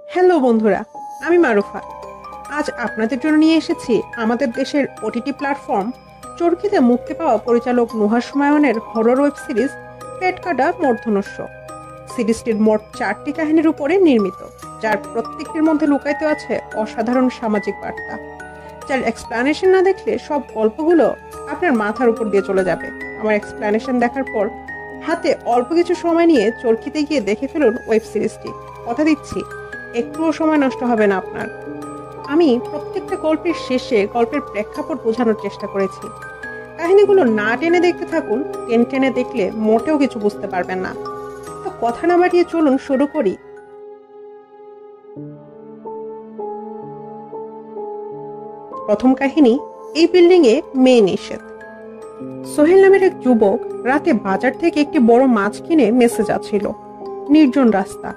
Hello বন্ধুরা, আমি মারুফা। আজ আপনাদের জন্য নিয়ে এসেছি আমাদের দেশের ওটিটি প্ল্যাটফর্ম চরকিতে মুক্তি পাওয়া পরিচালক নুহার সুমায়নের হরর ওয়েব সিরিজ পেট কাটা মূর্ধনস্য। সিরিজটির মোট 4টি কাহিনীর উপরে নির্মিত, যার প্রত্যেকটির মধ্যে লুকায়িত আছে অসাধারণ সামাজিক বার্তা, যার এক্সপ্লানেশন না দেখলে সব গল্পগুলো আপনার মাথার উপর দিয়ে চলে যাবে। আমার এক্সপ্লানেশন দেখার পর হাতে অল্প কিছু সময় নিয়ে চরকিতে গিয়ে দেখে ফেলুন ওয়েব সিরিজটি। কথা দিচ্ছি, একটুও সময় নষ্ট হবে না আপনার। আমি প্রত্যেকটা গল্পের শেষে গল্পের প্রেক্ষাপট বোঝানোর চেষ্টা করেছি। কাহিনীগুলো না টেনে দেখতে থাকুন, টেনে টেনে দেখলে মোটেও কিছু বুঝতে পারবেন না। তো কথা না বাড়িয়ে চলুন শুরু করি। প্রথম কাহিনী, এই বিল্ডিং এ মেয়ে নিষেধ। সোহেল নামের এক যুবক রাতে বাজার থেকে একটি বড় মাছ কিনে মেসে যাচ্ছিল। নির্জন রাস্তা,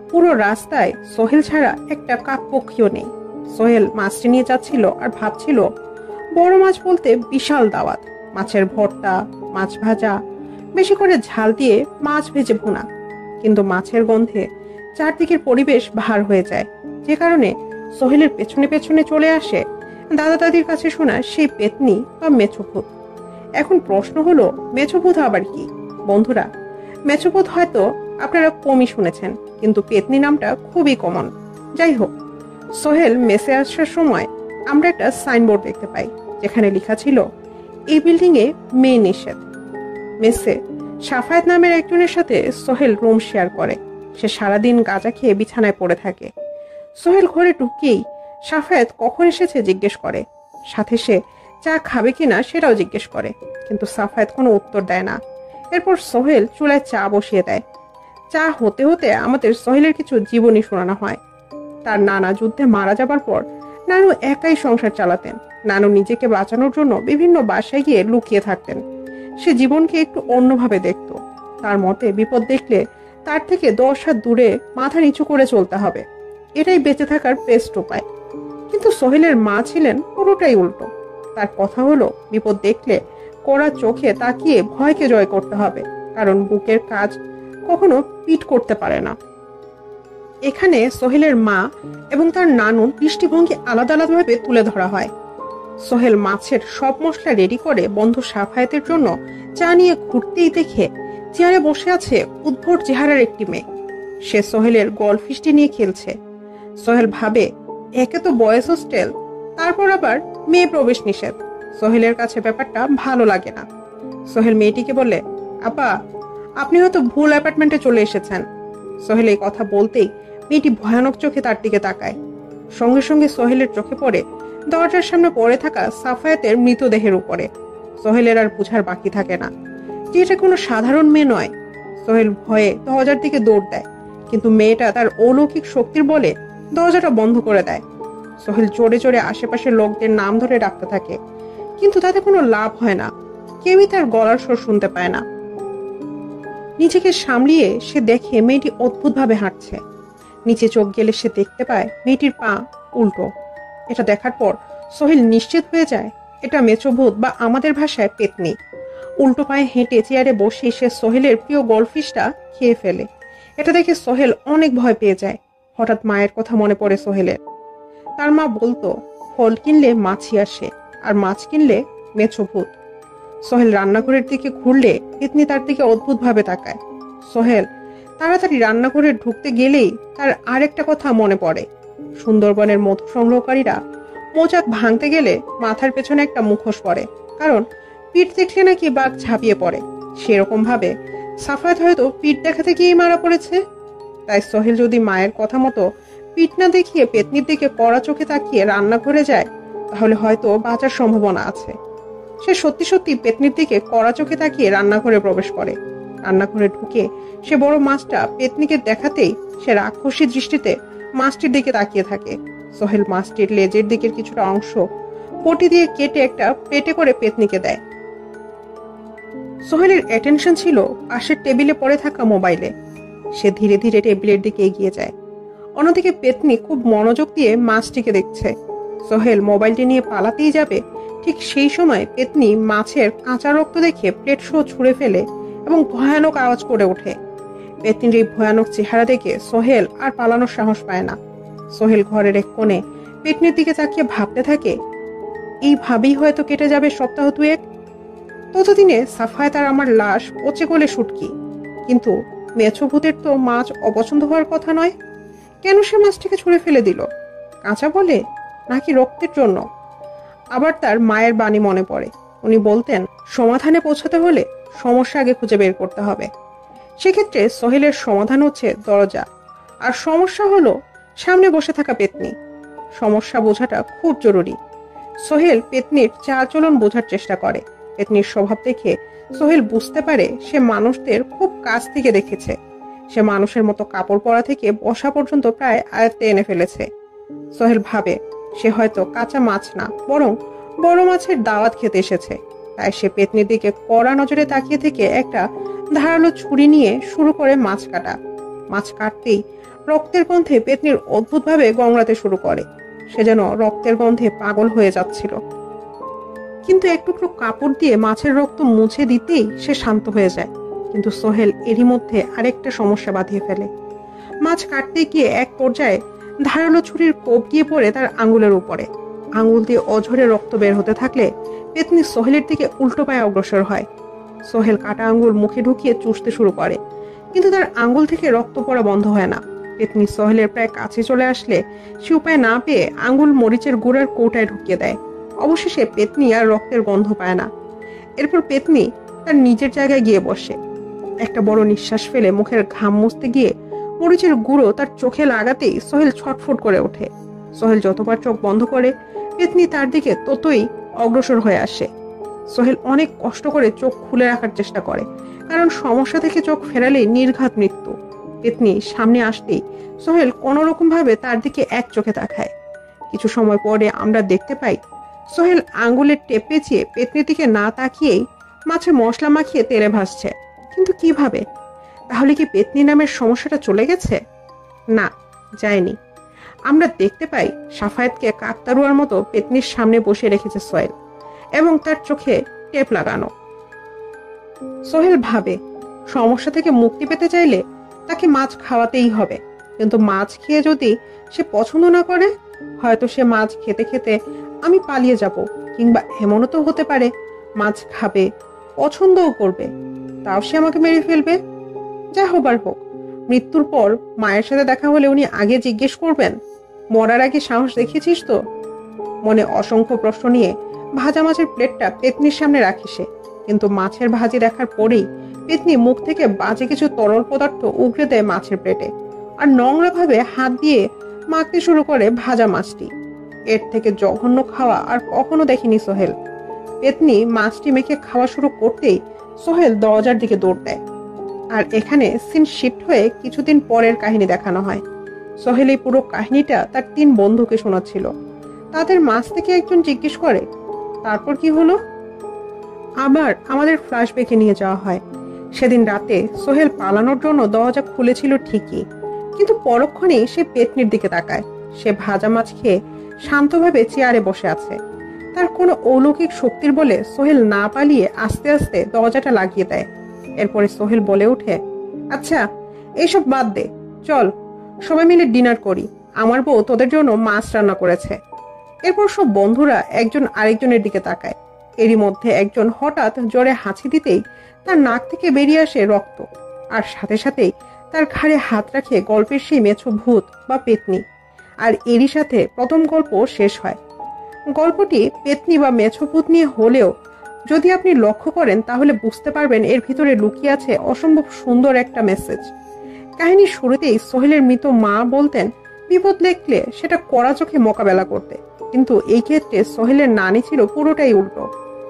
পুরো রাস্তায় সোহেল ছাড়া একটা কাকপক্ষীও নেই। সোহেল মাছটি নিয়ে যাচ্ছিল আর ভাবছিল, বড় মাছ বলতে বিশাল দাওয়াত, মাছের ভর্তা, মাছ ভাজা, বেশি করে ঝাল দিয়ে মাছ ভেজে ভুনা। কিন্তু মাছের গন্ধে চারদিকের পরিবেশ ভার হয়ে যায়, যে কারণে সোহেলের পেছনে পেছনে চলে আসে দাদা দাদির কাছে শোনা সেই পেতনি বা মেছোভূত। এখন প্রশ্ন হলো, মেছোভূত আবার কি? বন্ধুরা, মেছোভূত হয়তো আপনারা কমই শুনেছেন, কিন্তু পেতনি নামটা খুবই কমন। যাই হোক, সোহেল মেসে আসার সময় আমরা একটা সাইনবোর্ড দেখতে পাই, যেখানে লেখা ছিল এই বিল্ডিং এ মেয়ে নিষেধ। মেসে সাফায়েত নামের একজনের সাথে সোহেল রুম শেয়ার করে। সে সারাদিন গাঁজা খেয়ে বিছানায় পড়ে থাকে। সোহেল ঘরে ঢুকেই সাফায়েত কখন এসেছে জিজ্ঞেস করে, সাথে সে চা খাবে কিনা সেটাও জিজ্ঞেস করে, কিন্তু সাফায়েত কোনো উত্তর দেয় না। এরপর সোহেল চুলায় চা বসিয়ে দেয়। চা হতে হতে আমাদের সোহেলের কিছু জীবনী শোনানো হয়। তার নানা যুদ্ধে মারা যাবার পর নানু একাই সংসার চালাতেন। নানু নিজেকে বাঁচানোর জন্য বিভিন্ন বাসায় গিয়ে লুকিয়ে থাকতেন। সে জীবনকে একটু অন্যভাবে দেখত। তার মতে বিপদ দেখলে তার থেকে 10 হাত দূরে মাথা নিচু করে চলতে হবে, এটাই বেঁচে থাকার বেস্ট উপায়। কিন্তু সোহেলের মা ছিলেন পুরোটাই উল্টো। তার কথা হলো, বিপদ দেখলে কড়া চোখে তাকিয়ে ভয়কে জয় করতে হবে, কারণ বুকের কাজ কখনো পিট করতে পারে না। এখানে সোহেলের মা এবং তার নানুর দৃষ্টিভঙ্গি আলাদা আলাদাভাবে তুলে ধরা হয়। সোহেল মাছের সব মশলা রেডি করে বন্ধু সাফায়েতের জন্য চা নিয়ে ঘুরতেই দেখে চেয়ারে বসে আছে উদ্ভট চেহারার একটি মেয়ে। সে সোহেলের গলফিশটি নিয়ে খেলছে। সোহেল ভাবে, একে তো বয়েজ হোস্টেল, তারপর আবার মেয়ে প্রবেশ নিষেধ। সোহেলের কাছে ব্যাপারটা ভালো লাগে না। সোহেল মেয়েটিকে বলে, আপা, আপনি হয়তো ভুল অ্যাপার্টমেন্টে চলে এসেছেন। সোহেল এই কথা বলতেই মেয়েটি ভয়ানক চোখে তার দিকে তাকায়। সঙ্গে সঙ্গে সোহেলের চোখে পড়ে দরজার সামনে পড়ে থাকা সাফায়েতের মৃতদেহের উপরে। সোহেলের আর বুঝার বাকি থাকে না যে এটা কোনো সাধারণ মেয়ে নয়। সোহেল ভয়ে দরজার দিকে দৌড় দেয়, কিন্তু মেয়েটা তার অলৌকিক শক্তির বলে দরজাটা বন্ধ করে দেয়। সোহেল জোরে জোরে আশেপাশের লোকদের নাম ধরে ডাকতে থাকে, কিন্তু তাতে কোনো লাভ হয় না। কেউই তার গলার স্বর শুনতে পায় না। নিজেকে সামলিয়ে সে দেখে মেয়েটি অদ্ভুতভাবে হাঁটছে। নিচে চোখ গেলে সে দেখতে পায় মেয়েটির পা উল্টো। এটা দেখার পর সোহেল নিশ্চিত হয়ে যায় এটা মেছোভূত বা আমাদের ভাষায় পেতনি। উল্টো পায়ে হেঁটে চেয়ারে বসে সে সোহেলের প্রিয় গোল্ডফিশটা খেয়ে ফেলে। এটা দেখে সোহেল অনেক ভয় পেয়ে যায়। হঠাৎ মায়ের কথা মনে পড়ে সোহেলের। তার মা বলতো, ফল কিনলে মাছি আসে, আর মাছ কিনলে মেছোভূত। সোহেল রান্নাঘরের দিকে ঘুরলে পেতনি তার দিকে অদ্ভুত ভাবে তাকায়। সোহেল তাড়াতাড়ি রান্নাঘরে ঢুকতে গেলেই তার আরেকটা কথা মনে পড়ে। সুন্দরবনের মধু সংগ্রহকারীরা মোচাক ভাঙতে গেলে মাথার পেছনে একটা মুখোশ পড়ে, কারণ পিঠ দেখলে নাকি বাঘ ঝাঁপিয়ে পড়ে। সেরকম ভাবে সাফায়েত হয়তো পিঠ দেখাতে গিয়েই মারা পড়েছে। তাই সোহেল যদি মায়ের কথা মতো পিঠ না দেখিয়ে পেতনির দিকে কড়া চোখে তাকিয়ে রান্নাঘরে যায়, তাহলে হয়তো বাঁচার সম্ভাবনা আছে। সে সত্যি সত্যি পেতনির দিকে কড়া চোখে তাকিয়ে রান্নাঘরে প্রবেশ করে। রান্নাঘরে ঢুকে সে বড় মাছটা পেতনিকে দেখাতেই সে রাক্ষসী দৃষ্টিতে মাছটির দিকে তাকিয়ে থাকে। সোহেল মাছটির লেজের দিকের কিছুটা অংশ পটি দিয়ে কেটে একটা পেটে করে পেতনিকে দেয়। সোহেলের অ্যাটেনশন ছিল পাশের টেবিলে পড়ে থাকা মোবাইলে। সে ধীরে ধীরে টেবিলের দিকে এগিয়ে যায়। অন্যদিকে পেতনি খুব মনোযোগ দিয়ে মাছটিকে দেখছে। সোহেল মোবাইলটি নিয়ে পালাতেই যাবে, ঠিক সেই সময় পেতনি মাছের কাঁচা রক্ত দেখে প্লেট সহ ছুঁড়ে ফেলে এবং ভয়ানক আওয়াজ করে ওঠে। পেতনির এই ভয়ানক চেহারা দেখে সোহেল আর পালানোর সাহস পায় না। সোহেল ঘরের এক কোণে পেতনির দিকে তাকিয়ে ভাবতে থাকে, এইভাবেই হয়তো কেটে যাবে সপ্তাহ দুয়েক। ততদিনে সাফায়েত আর আমার লাশ পচে গলে শুটকি। কিন্তু মেছো ভূতের তো মাছ অপছন্দ হওয়ার কথা নয়। কেন সে মাছটিকে ছুঁড়ে ফেলে দিল? কাঁচা বলে, নাকি রক্তের জন্য? আবার তার মায়ের বাণী মনে পড়ে। উনি বলতেন, সমাধানে পৌঁছাতে হলে সমস্যা আগে খুঁজে বের করতে হবে। সেক্ষেত্রে সোহেলের সমাধান হচ্ছে দরজা, আর সমস্যা হলো সামনে বসে থাকা পেতনি। সমস্যা বোঝাটা খুব জরুরি। সোহেল পেতনির চালচলন বোঝার চেষ্টা করে। পেতনির স্বভাব দেখে সোহেল বুঝতে পারে সে মানুষদের খুব কাছ থেকে দেখেছে। সে মানুষের মতো কাপড় পরা থেকে বসা পর্যন্ত প্রায় আয়ত্তে এনে ফেলেছে। সোহেল ভাবে সে হয়তো কাঁচা মাছ না, বরং বড় মাছের দাওয়াত খেতে এসেছে। তাই সে পেতনির দিকে কড়া নজরে তাকিয়ে থেকে একটা ধারালো ছুরি নিয়ে শুরু করে মাছ কাটা। মাছ কাটতেই রক্তের গন্ধে পেতনির অদ্ভুতভাবে গংড়াতে শুরু করে। সে যেন রক্তের গন্ধে পাগল হয়ে যাচ্ছিল। কিন্তু এক টুকরো কাপড় দিয়ে মাছের রক্ত মুছে দিতেই সে শান্ত হয়ে যায়। কিন্তু সোহেল এরই মধ্যে আরেকটা সমস্যা বাঁধিয়ে ফেলে। মাছ কাটতে গিয়ে এক পর্যায়ে ধারালো ছুরির কোপ গিয়ে পড়ে তার আঙ্গুলের উপরে। আঙ্গুল দিয়ে অঝরে রক্ত বের হতে থাকলে পেতনি সোহেলের দিকে উল্টো পায়ে অগ্রসর হয়। সোহেল কাটা আঙ্গুল মুখে ঢুকিয়ে চুষতে শুরু করে, কিন্তু তার আঙ্গুল থেকে রক্ত পড়া বন্ধ হয় না। পেতনি সোহেলের প্রায় কাছে চলে আসলে সে উপায় না পেয়ে আঙ্গুল মরিচের গুঁড়ার কৌটায় ঢুকিয়ে দেয়। অবশেষে পেতনি আর রক্তের গন্ধ পায় না। এরপর পেতনি তার নিজের জায়গায় গিয়ে বসে। একটা বড় নিঃশ্বাস ফেলে মুখের ঘাম মুছতে গিয়ে মরিচের গুঁড়ো তার চোখে লাগাতেই সোহেল ছটফট করে ওঠে। সোহেল যতবার চোখ বন্ধ করে পেতনি তার দিকে ততই অগ্রসর হয়ে আসে। সোহেল অনেক কষ্ট করে চোখ খুলে রাখার চেষ্টা করে, কারণ সমস্যা থেকে চোখ ফেরালেই নির্ঘাত মৃত্যু। পেতনি সামনে আসতেই সোহেল কোন রকম ভাবে তার দিকে এক চোখে তাকায়। কিছু সময় পরে আমরা দেখতে পাই সোহেল আঙ্গুলের টেপ পেঁচিয়ে পেতনির দিকে না তাকিয়েই মাছে মশলা মাখিয়ে তেলে ভাসছে। কিন্তু কিভাবে? তাহলে কি পেতনি নামের সমস্যাটা চলে গেছে? না, যায়নি। আমরা দেখতে পাই সাফায়েতকে কাকতারুয়ার মতো পেতনির সামনে বসে রেখেছে সোহেল, এবং তার চোখে টেপ লাগানো। সোহেল ভাবে সমস্যা থেকে মুক্তি পেতে চাইলে তাকে মাছ খাওয়াতেই হবে। কিন্তু মাছ খেয়ে যদি সে পছন্দ না করে, হয়তো সে মাছ খেতে খেতে আমি পালিয়ে যাব, কিংবা এমনও তো হতে পারে মাছ খাবে, পছন্দও করবে, তাও সে আমাকে মেরে ফেলবে। যা হবার হোক, মৃত্যুর পর মায়ের সাথে দেখা হলে উনি আগে জিজ্ঞেস করবেন, মরার আগে সাহস দেখিয়েছিস তো? মনে অসংখ্য প্রশ্ন নিয়ে ভাজা মাছের প্লেটটা পেতনির সামনে রাখে সে। কিন্তু মাছের ভাজি দেখার পরেই পেতনি মুখ থেকে বাজে কিছু তরল পদার্থ উগড়ে দেয় মাছের প্লেটে, আর নোংরা ভাবে হাত দিয়ে মাখতে শুরু করে ভাজা মাছটি। এর থেকে জঘন্য খাওয়া আর কখনো দেখেনি সোহেল। পেতনি মাছটি মেখে খাওয়া শুরু করতেই সোহেল দরজার দিকে দৌড় দেয়। আর এখানে সিন শিফট হয়ে কিছুদিন পরের কাহিনী দেখানো হয়। সোহেল এই পুরো কাহিনীটা তার 3 বন্ধুকে শোনাচ্ছিল। তাদের মাঝ থেকে একজন জিজ্ঞেস করে, তারপর কি হলো? আবার আমাদের ফ্ল্যাশব্যাকে নিয়ে যাওয়া হয়। সেদিন রাতে সোহেল পালানোর জন্য দরজা খুলেছিল ঠিকই, কিন্তু পরক্ষণেই সে পেতনির দিকে তাকায়। সে ভাজা মাছ খেয়ে শান্তভাবে চেয়ারে বসে আছে। তার কোনো অলৌকিক শক্তির বলে সোহেল না পালিয়ে আস্তে আস্তে দরজাটা লাগিয়ে দেয়। এরপরে সোহেল বলে ওঠে, আচ্ছা এইসব বাদ দে, চল সবাই মিলে ডিনার করি, আমার বউ তোদের জন্য মাছ রান্না করেছে। এরপর সব বন্ধুরা একজন আরেকজনের দিকে তাকায়। এরই মধ্যে একজন হঠাৎ জোরে হাঁচি দিতেই তার নাক থেকে বেরিয়ে আসে রক্ত, আর সাথে সাথেই তার ঘাড়ে হাত রাখে গল্পের সেই মেছো ভূত বা পেতনি। আর এরই সাথে প্রথম গল্প শেষ হয়। গল্পটি পেতনি বা মেছো ভূত নিয়ে হলেও যদি আপনি লক্ষ্য করেন তাহলে বুঝতে পারবেন এর ভিতরে লুকিয়ে আছে অসম্ভব সুন্দর একটা মেসেজ। কাহিনীর শুরুতেই সোহেলের মৃত মা বলতেন বিপদ দেখলে সেটা কড়া চোখে মোকাবেলা করতে, কিন্তু এই ক্ষেত্রে সোহেলের নানি ছিল পুরোটাই উল্টো।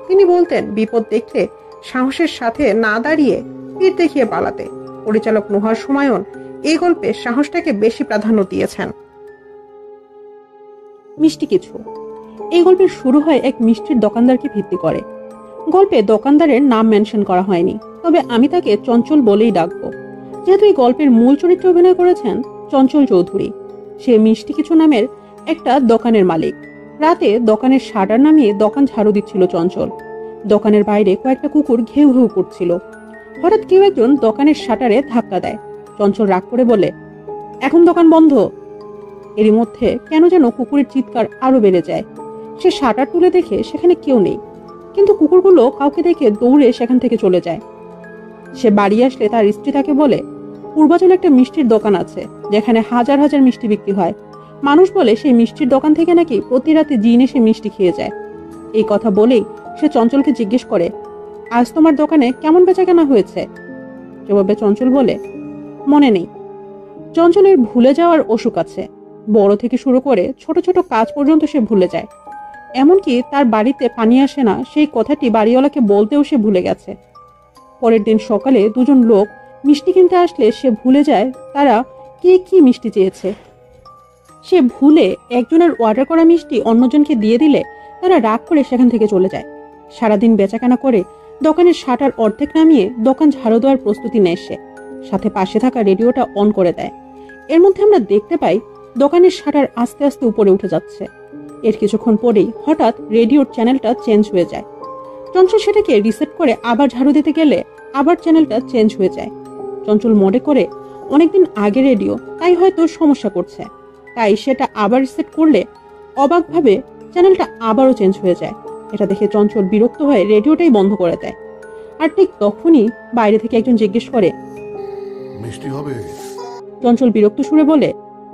তিনি বলতেন বিপদ দেখলে সাহসের সাথে না দাঁড়িয়ে পিঠ দেখিয়ে পালাতে। পরিচালক নুহার সুমায়ন এই গল্পে সাহসটাকে বেশি প্রাধান্য দিয়েছেন। মিষ্টি কিছু। এই গল্পের শুরু হয় এক মিষ্টির দোকানদারকে ভিত্তি করে। গল্পে দোকানদারের নাম মেনশন করা হয়নি, তবে আমি তাকে চঞ্চল বলেই ডাকবো, যেহেতু এই গল্পের মূল চরিত্রে অভিনয় করেছেন চঞ্চল চৌধুরী। সে মিষ্টি কিছু নামের একটা দোকানের মালিক। রাতে দোকানের শাটার নামিয়ে দোকান ঝাড়ু দিচ্ছিল চঞ্চল। দোকানের বাইরে কয়েকটা কুকুর ঘেউ ঘেউ করছিল। হঠাৎ কেউ একজন দোকানের শাটারে ধাক্কা দেয়। চঞ্চল রাগ করে বলে, এখন দোকান বন্ধ। এরই মধ্যে কেন যেন কুকুরের চিৎকার আরো বেড়ে যায়। সে শাটার তুলে দেখে সেখানে কেউ নেই, কিন্তু কুকুরগুলো কাউকে দেখে দৌড়ে সেখান থেকে চলে যায়। সে বাড়ি আসলে তার স্ত্রী তাকে বলে, পূর্বাচলে একটা মিষ্টির দোকান আছে যেখানে হাজার হাজার মিষ্টি বিক্রি হয়। মানুষ বলে সেই মিষ্টির দোকান থেকে নাকি প্রতি রাতে জিন এসে মিষ্টি খেয়ে যায়। এই কথা বলেই সে চঞ্চলকে জিজ্ঞেস করে, আজ তোমার দোকানে কেমন বেচাকেনা হয়েছে? জবাবে চঞ্চল বলে, মনে নেই। চঞ্চলের ভুলে যাওয়ার অসুখ আছে। বড় থেকে শুরু করে ছোট ছোট কাজ পর্যন্ত সে ভুলে যায়। এমনকি তার বাড়িতে পানি আসে না সেই কথাটি বাড়িওয়ালাকে বলতেও সে ভুলে গেছে। পরের দিন সকালে দুজন লোক মিষ্টি কিনতে আসলে সে ভুলে যায় তারা কে কি মিষ্টি চেয়েছে। সে ভুলে একজনের অর্ডার করা মিষ্টি অন্যজনকে দিয়ে দিলে তারা রাগ করে সেখান থেকে চলে যায়। সারাদিন বেচাকেনা করে দোকানের শাটার অর্ধেক নামিয়ে দোকান ঝাড়ু দেওয়ার প্রস্তুতি নেয় সে। সাথে পাশে থাকা রেডিওটা অন করে দেয়। এর মধ্যে আমরা দেখতে পাই দোকানের শাটার আস্তে আস্তে উপরে উঠে যাচ্ছে। এর কিছুক্ষণ পরেই হঠাৎ রেডিওর চ্যানেলটা চেঞ্জ হয়ে যায়। চঞ্চল সেটাকে রিসেট করে আবার ঝাড়ু দিতে গেলে আবার চ্যানেলটা চেঞ্জ হয়ে যায়। চঞ্চল মনে করে অনেকদিন আগে রেডিও, তাই হয়তো সমস্যা করছে। তাই সেটা আবার রিসেট করলে অবাকভাবে চ্যানেলটা আবারও চেঞ্জ হয়ে যায়। এটা দেখে চঞ্চল বিরক্ত হয়ে রেডিওটাই বন্ধ করে দেয়। আর ঠিক তখনই বাইরে থেকে একজন জিজ্ঞেস করে, মিষ্টি হবে? চঞ্চল বিরক্ত সুরে বলে,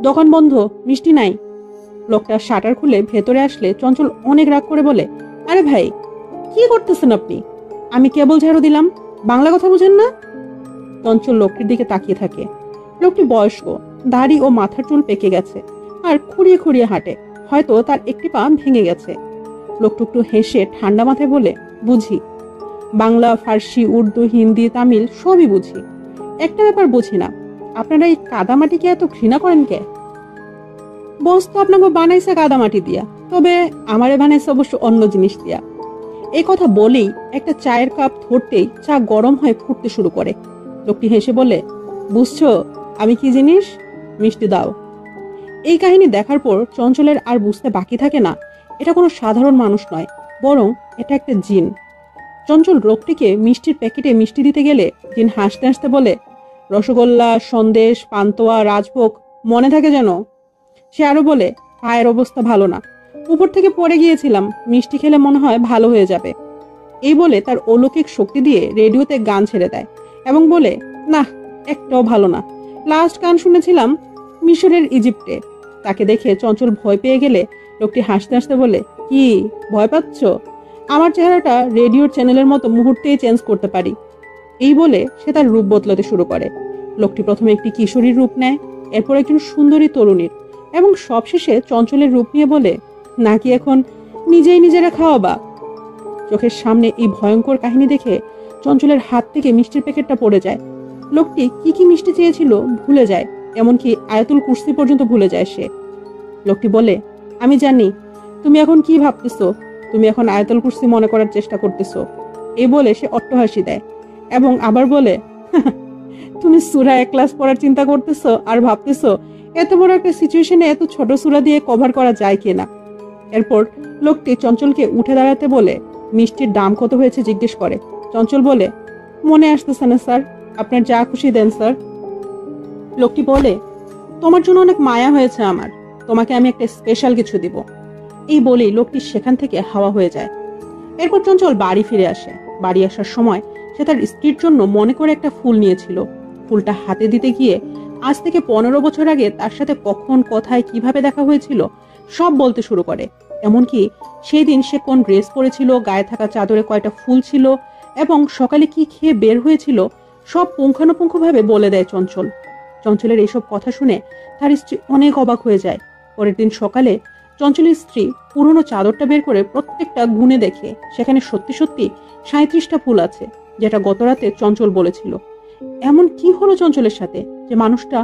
দোকান বন্ধ, মিষ্টি নাই। লোকটা শাটার খুলে ভেতরে আসলে চঞ্চল অনেক রাগ করে বলে, আরে ভাই, কি করতেছেন আপনি? আমি কেবল ঝাড়ু দিলাম, বাংলা কথা বুঝেন না? চঞ্চল লোকটির দিকে তাকিয়ে থাকে। লোকটি বয়স্ক, দাড়ি ও মাথার চুল পেকে গেছে আর খুঁড়িয়ে খুঁড়িয়ে হাঁটে। হয়তো তার একটি পা ভেঙে গেছে। লোকটি একটু হেসে ঠান্ডা মাথায় বলে, বুঝি, বাংলা, ফার্সি, উর্দু, হিন্দি, তামিল সবই বুঝি। একটা ব্যাপার বুঝি না, আপনারা এই কাদামাটিকে এত ঘৃণা করেন কে? বস তো আপনাকে বানাইছে কাদামাটি দিয়া, তবে আমারে বানাইছে অবশ্য অন্য জিনিস দিয়া। এই কথা বলেই একটা চায়ের কাপ ধরতেই চা গরম হয়ে ফুটতে শুরু করে। লোকটি হেসে বলে, বুঝছো আমি কি জিনিস? মিষ্টি দাও। এই কাহিনী দেখার পর চঞ্চলের আর বুঝতে বাকি থাকে না এটা কোনো সাধারণ মানুষ নয়, বরং এটা একটা জিন। চঞ্চল লোকটিকে মিষ্টির প্যাকেটে মিষ্টি দিতে গেলে জিন হাসতে হাসতে বলে, রসগোল্লা, সন্দেশ, পান্তোয়া, রাজভোগ মনে থাকে যেন। সে আরো বলে, পায়ের অবস্থা ভালো না, উপর থেকে পড়ে গিয়েছিলাম, মিষ্টি খেলে মনে হয় ভালো হয়ে যাবে। এই বলে তার অলৌকিক শক্তি দিয়ে রেডিওতে গান ছেড়ে দেয় এবং বলে, না, একটাও ভালো না। লাস্ট গান শুনেছিলাম মিশরের ইজিপ্টে। তাকে দেখে চঞ্চল ভয় পেয়ে গেলে লোকটি হাসতে হাসতে বলে, কি ভয় পাচ্ছ? আমার চেহারাটা রেডিওর চ্যানেলের মতো মুহূর্তেই চেঞ্জ করতে পারি। এই বলে সে তার রূপ বদলাতে শুরু করে। লোকটি প্রথমে একটি কিশোরীর রূপ নেয়, এরপর একজন সুন্দরী তরুণীর, এবং সবশেষে চঞ্চলের রূপ নিয়ে বলে, নাকি এখন নিজেই নিজেরা খাওয়াবা? চোখের সামনে এই ভয়ঙ্কর কাহিনী দেখে চঞ্চলের হাত থেকে মিষ্টির প্যাকেটটা পড়ে যায়। লোকটি কি কি মিষ্টি চেয়েছিল ভুলে যায়, এমনকি আয়াতুল কুরসি পর্যন্ত ভুলে যায় সে। লোকটি বলে, আমি জানি তুমি এখন কি ভাবতেছো, তুমি এখন আয়াতুল কুরসি মনে করার চেষ্টা করতেছো। এই বলে সে অট্টহাসি দেয় এবং আবার বলে, তুমি সূরা ইখলাস পড়ার চিন্তা করতেছো আর ভাবতেছো এত বড় একটা সিচুয়েশনে এত ছোট সূরা দিয়ে কভার করা যায় কিনা। এরপর লোকটি চঞ্চলকে উঠে দাঁড়াতে বলে মিষ্টির দাম কত হয়েছে জিজ্ঞেস করে। চঞ্চল বলে, মনে আসতেছে না স্যার, আপনার যা খুশি দেন স্যার। লোকটি বলে, তোমার জন্য অনেক মায়া হয়েছে আমার, তোমাকে আমি একটা স্পেশাল কিছু দিব। এই বলেই লোকটি সেখান থেকে হাওয়া হয়ে যায়। এরপর চঞ্চল বাড়ি ফিরে আসে। বাড়ি আসার সময় সে তার স্ত্রীর জন্য মনে করে একটা ফুল নিয়েছিল। ফুলটা হাতে দিতে গিয়ে আজ থেকে 15 বছর আগে তার সাথে কখন, কোথায়, কিভাবে দেখা হয়েছিল সব বলতে শুরু করে। এমনকি সেই দিন সে কোন ড্রেস পরেছিল, গায়ে থাকা চাদরে কয়টা ফুল ছিল এবং সকালে কি খেয়ে বের হয়েছিল সব পুঙ্খানুপুঙ্খভাবে বলে দেয় চঞ্চল। চঞ্চলের এইসব কথা শুনে তার স্ত্রী অনেক অবাক হয়ে যায়। পরের দিন সকালে চঞ্চলের স্ত্রী পুরনো চাদরটা বের করে প্রত্যেকটা গুণে দেখে সেখানে সত্যি সত্যি 37টা ফুল আছে, যেটা গতরাতে চঞ্চল বলেছিল। এমন কি হলো চঞ্চলের সাথে যে মানুষটা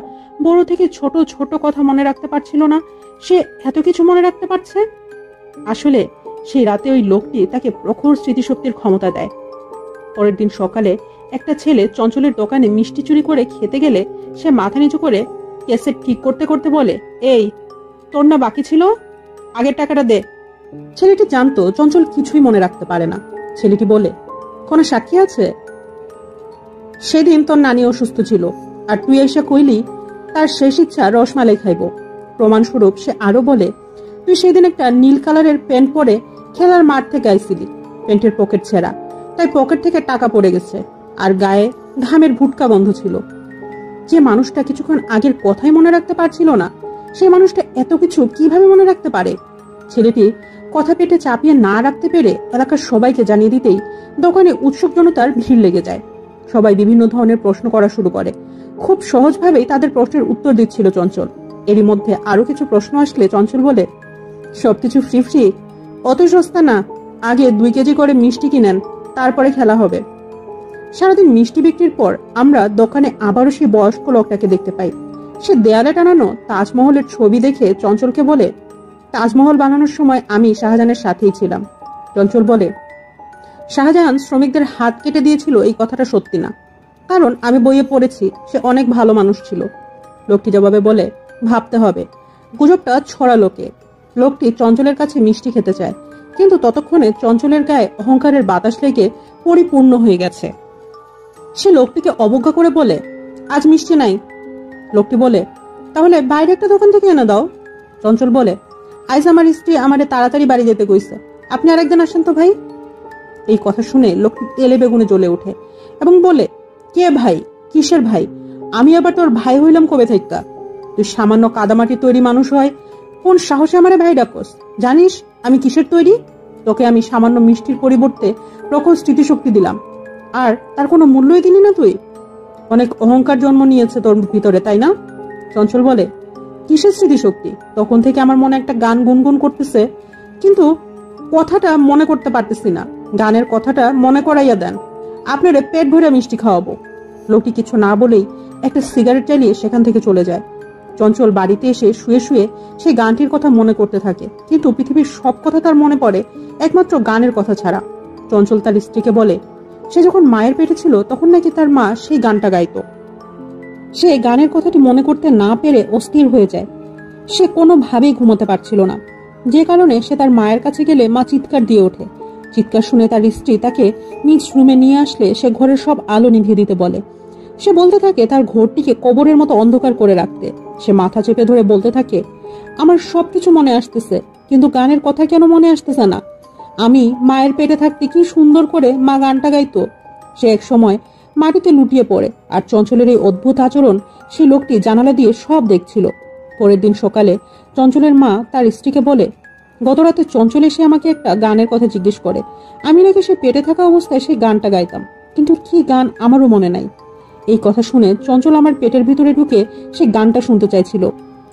বড় থেকে ছোট ছোট কথা মনে রাখতে পারছিল না, সে এত কিছু মনে রাখতে পারছে? আসলে সেই রাতে ওই লোকটি তাকে প্রখর স্মৃতিশক্তির ক্ষমতা দেয়। পরের দিন সকালে একটা ছেলে চঞ্চলের দোকানে মিষ্টি চুরি করে খেতে গেলে সে মাথা নিচু করে ক্যাসেট ঠিক করতে করতে বলে, এই তোর না বাকি ছিল, আগের টাকাটা দে। ছেলেটি জানতো চঞ্চল কিছুই মনে রাখতে পারে না। ছেলেটি বলে, কোনো সাক্ষী আছে? সেদিন তোর নানি অসুস্থ ছিল আর তুই এসে কইলি তার শেষ ইচ্ছা রসমালাই খাইব। প্রমাণস্বরূপ সে আরো বলে, তুই সেদিন একটা নীল কালারের প্যান্ট পরে খেলার মাঠ থেকে আইছিলি, প্যান্টের পকেট ছেঁড়া, তাই পকেট থেকে টাকা পড়ে গেছে, আর গায়ে ঘামের ভুটকা গন্ধ ছিল। যে মানুষটা কিছুক্ষণ আগের কথাই মনে রাখতে পারছিল না, সেই মানুষটা এত কিছু কিভাবে মনে রাখতে পারে? ছেলেটি কথা পেটে চাপিয়ে না রাখতে পেরে এলাকার সবাইকে জানিয়ে দিতেই দোকানে উৎসুক জনতার ভিড় লেগে যায়। সবাই বিভিন্ন ধরনের প্রশ্ন করা শুরু করে। খুব সহজভাবেই তাদের প্রশ্নের উত্তর দিচ্ছিল চঞ্চল। এরই মধ্যে আরো কিছু প্রশ্ন আসলে চঞ্চল বলে, সবকিছু ফ্রি ফ্রি? অত সস্তা না, আগে 2 কেজি করে মিষ্টি কিনেন, তারপরে খেলা হবে। সারাদিন মিষ্টি বিক্রির পর আমরা দোকানে আবারও সেই বয়স্ক লোকটাকে দেখতে পাই। সে দেয়ালে টানানো তাজমহলের ছবি দেখে চঞ্চলকে বলে, তাজমহল বানানোর সময় আমি শাহজাহানের সাথেই ছিলাম। চঞ্চল বলে, শাহজাহান শ্রমিকদের হাত কেটে দিয়েছিল এই কথাটা সত্যি না, কারণ আমি বইয়ে পড়েছি সে অনেক ভালো মানুষ ছিল। লোকটি জবাবে বলে, ভাবতে হবে, গুজবটা ছড়া লোকে। লোকটি চঞ্চলের কাছে মিষ্টি খেতে চায়, কিন্তু ততক্ষণে চঞ্চলের গায়ে অহংকারের বাতাস লেগে পরিপূর্ণ হয়ে গেছে। সে লোকটিকে অবজ্ঞা করে বলে, আজ মিষ্টি নাই। লোকটি বলে, তাহলে বাইরে একটা দোকান থেকে এনে দাও। চঞ্চল বলে, আজ আমার স্ত্রী আমারে তাড়াতাড়ি বাড়ি যেতে কইছে, আপনি আরেকদিন আসেন তো ভাই। এই কথা শুনে লোকটি তেলে বেগুনে জ্বলে ওঠে এবং বলে, কে ভাই? কিসের ভাই? আমি আবার তোর ভাই হইলাম কবে থেকে? তুই সামান্য কাদামাটি তৈরি মানুষ হয় কোন সাহসে আমারে ভাই ডাকস? জানিস আমি কিসের তৈরি? তোকে আমি সামান্য মিষ্টির পরিবর্তে প্রখর স্মৃতিশক্তি দিলাম, আর তার কোনো মূল্যই দিলি না তুই। অনেক অহংকার জন্ম নিয়েছে তোর ভিতরে, তাই না? চঞ্চল বলে, কিসের স্মৃতিশক্তি? তখন থেকে আমার মনে একটা গান গুনগুন করতেছে, কিন্তু কথাটা মনে করতে পারতেছি না। গানের কথাটা মনে করাইয়া দেন, আপনারে পেট ভরে মিষ্টি খাওয়াবো। লোকটি কিছু না বলেই একটা সিগারেট জ্বালিয়ে সেখান থেকে চলে যায়। চঞ্চল বাড়িতে এসে শুয়ে শুয়ে সেই গানটির কথা মনে করতে থাকে, কিন্তু পৃথিবীর সব কথা তার মনে পড়ে একমাত্র গানের কথা ছাড়া। চঞ্চল তার স্ত্রীকে বলে, সে যখন মায়ের পেটে ছিল তখন নাকি তার মা সেই গানটা গাইতো। সে গানের কথাটি মনে করতে না পেরে অস্থির হয়ে যায়। সে কোনোভাবেই ঘুমাতে পারছিল না, যে কারণে সে তার মায়ের কাছে গেলে মা চিৎকার দিয়ে ওঠে। চিৎকার শুনে তার স্ত্রী তাকে নিজ রুমে নিয়ে আসলে সে ঘরের সব আলো নিভিয়ে দিতে বলে। সে বলতে থাকে তার ঘরটিকে কবরের মতো অন্ধকার করে রাখতে। সে মাথা চেপে ধরে বলতে থাকে, আমার সবকিছু মনে আসতেছে, কিন্তু গানের কথা কেন মনে আসতেছে না? আমি মায়ের পেটে থাকতে কি সুন্দর করে মা গানটা গাইতো। সে এক সময় মাটিতে লুটিয়ে পড়ে, আর চঞ্চলের এই অদ্ভুত আচরণ সেই লোকটি জানালা দিয়ে সব দেখছিল। পরের দিন সকালে চঞ্চলের মা তার স্ত্রীকে বলে, গতরাতে চঞ্চল এসে আমাকে একটা গানের কথা জিজ্ঞেস করে। আমি নাকি সে পেটে থাকা অবস্থায় সেই গানটা গাইতাম, কিন্তু কি গান আমারও মনে নাই। এই কথা শুনে চঞ্চল আমার পেটের ভিতরে ঢুকে সেই গানটা শুনতে চাইছিল।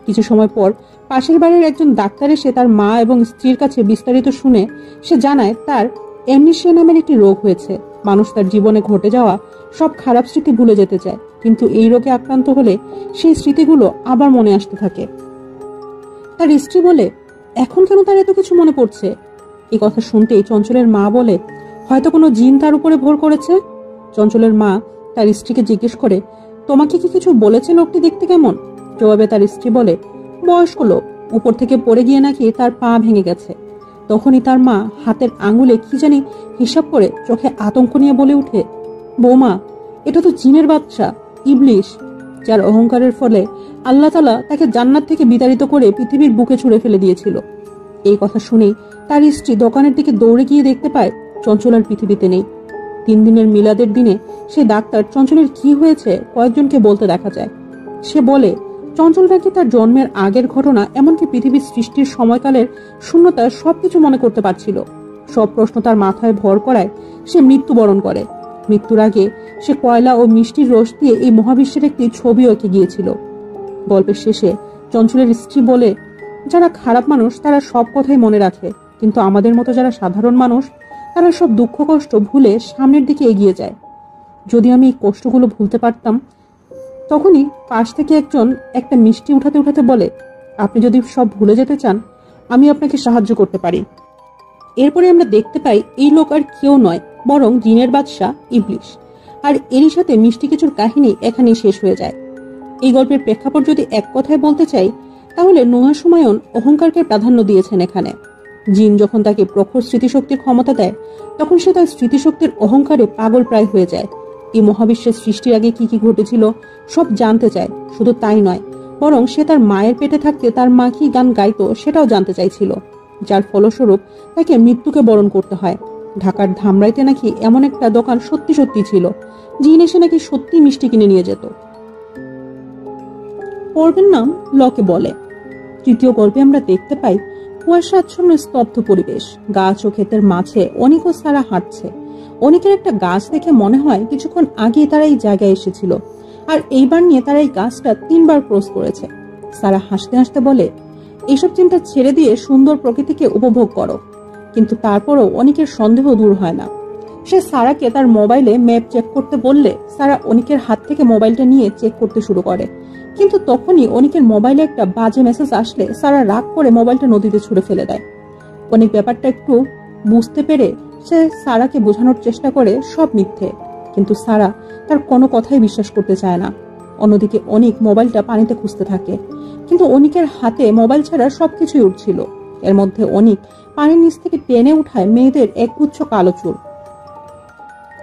কিছু সময় পর পাশের বাড়ির একজন ডাক্তার এসে তার মা এবং স্ত্রীর কাছে বিস্তারিত শুনে সে জানায় তার অ্যামনেশিয়া নামের একটি রোগ হয়েছে। মানুষ তার জীবনে ঘটে যাওয়া সব খারাপ স্মৃতি ভুলে যেতে চায়, কিন্তু এই রোগে আক্রান্ত হলে সেই স্মৃতিগুলো আবার মনে আসতে থাকে। তার স্ত্রী বলে, এখন কেন তার এত কিছু মনে পড়ছে? এই কথা শুনতেই চঞ্চলের মা বলে, হয়তো কোনো জিন তার উপরে ভর করেছে। চঞ্চলের মা তার স্ত্রীকে জিজ্ঞেস করে, তোমাকে কি কিছু বলেছে? লোকটি দেখতে কেমন? জবাবে তার স্ত্রী বলে, বয়স্ক লোক, উপর থেকে পড়ে গিয়ে নাকি তার পা ভেঙে গেছে। তখনই তার মা হাতের আঙুলে কি জানি হিসাব করে চোখে আতঙ্ক নিয়ে বলে উঠে, বৌমা, এটা তো জিনের বাচ্চা, ইবলিশ, যার অহংকারের ফলে আল্লাহ তাআলা তাকে জান্নাত থেকে বিতাড়িত করে পৃথিবীর বুকে ছুঁড়ে ফেলে দিয়েছিল। এই কথা শুনেই তার স্ত্রী দোকানের দিকে দৌড়ে গিয়ে দেখতে পায় চঞ্চল আর পৃথিবীতে নেই। 3 দিনের মিলাদের দিনে সে ডাক্তার চঞ্চলের কি হয়েছে কয়েকজনকে বলতে দেখা যায়। সে বলে, চঞ্চল নাকি তার জন্মের আগের ঘটনা, এমনকি পৃথিবীর সৃষ্টির সময়কালের শূন্যতা সবকিছু মনে করতে পারছিল। সব প্রশ্ন তার মাথায় ভর করায় সে মৃত্যুবরণ করে। মৃত্যুর আগে সে কয়লা ও মিষ্টির রস দিয়ে এই মহাবিশ্বের একটি ছবি এঁকে গিয়েছিল। গল্পের শেষে চঞ্চলের স্ত্রী বলে, যারা খারাপ মানুষ তারা সব কথাই মনে রাখে, কিন্তু আমাদের মতো যারা সাধারণ মানুষ তারা সব দুঃখ কষ্ট ভুলে সামনের দিকে এগিয়ে যায়। যদি আমি এই কষ্টগুলো ভুলতে পারতাম। তখনই পাশ থেকে একজন একটা মিষ্টি উঠাতে উঠাতে বলে, আপনি যদি সব ভুলে যেতে চান আমি আপনাকে সাহায্য করতে পারি। এরপরে আমরা দেখতে পাই এই লোক আর কেউ নয়, বরং জিনের বাদশা ইবলিশ। আর এরই সাথে মিষ্টি কিছুর কাহিনী এখানেই শেষ হয়ে যায়। এই গল্পের প্রেক্ষাপট যদি এক কথায় বলতে চাই, তাহলে নোয়া সুমায়ন অহংকারকে প্রাধান্য দিয়েছেন এখানে। জিন যখন তাকে প্রখর স্মৃতিশক্তির ক্ষমতা দেয়, তখন সে তার স্মৃতিশক্তির অহংকারে পাগল প্রায় হয়ে যায়। এই মহাবিশ্বের সৃষ্টির আগে কি কি ঘটেছিল সব জানতে চায়। শুধু তাই নয়, বরং সে তার মায়ের পেটে থাকতে তার মা কি গান গাইতো সেটাও জানতে চাইছিল, যার ফলস্বরূপ তাকে মৃত্যুকে বরণ করতে হয়। ঢাকার ধামরাইতে নাকি এমন একটা দোকান সত্যি সত্যি ছিল, যিনি এসে নাকি সত্যি মিষ্টি কিনে নিয়ে যেত। পর্বের নাম লকে বলে। তৃতীয় পর্বে আমরা দেখতে পাই কুয়াশাচ্ছন্ন স্তব্ধ পরিবেশ, গাছ ও ক্ষেতের মাঝে অনিক ও সারা হাঁটছে। অনিকের একটা গাছ দেখে মনে হয় কিছুক্ষণ আগে তারা এই জায়গায় এসেছিল, আর এইবার নিয়ে তারা এই গাছটা 3 বার ক্রস করেছে। সারা হাসতে হাসতে বলে, এইসব চিন্তা ছেড়ে দিয়ে সুন্দর প্রকৃতিকে উপভোগ করো। কিন্তু তারপরও অনিকের সন্দেহ দূর হয় না। সে সারাকে তার মোবাইলে ম্যাপ চেক করতে বললে সারা অনিকের হাত থেকে মোবাইলটা নিয়ে চেক করতে শুরু করে। কিন্তু তখনই অনিকের মোবাইলে একটা বাজে মেসেজ আসলে সারা রাগ করে মোবাইলটা নদীতে ছুঁড়ে ফেলে দেয়। অনিক ব্যাপারটা একটু বুঝতে পেরে সে সারাকে বোঝানোর চেষ্টা করে সব মিথ্যে, কিন্তু সারা তার কোনো কথাই বিশ্বাস করতে চায় না। অন্যদিকে অনিক মোবাইলটা পানিতে খুঁজতে থাকে, কিন্তু অনিকের হাতে মোবাইল ছাড়া সবকিছুই উঠছিল। এর মধ্যে অনিক পানির নিচ থেকে টেনে উঠায় মেয়েদের একগুচ্ছ কালো চুল।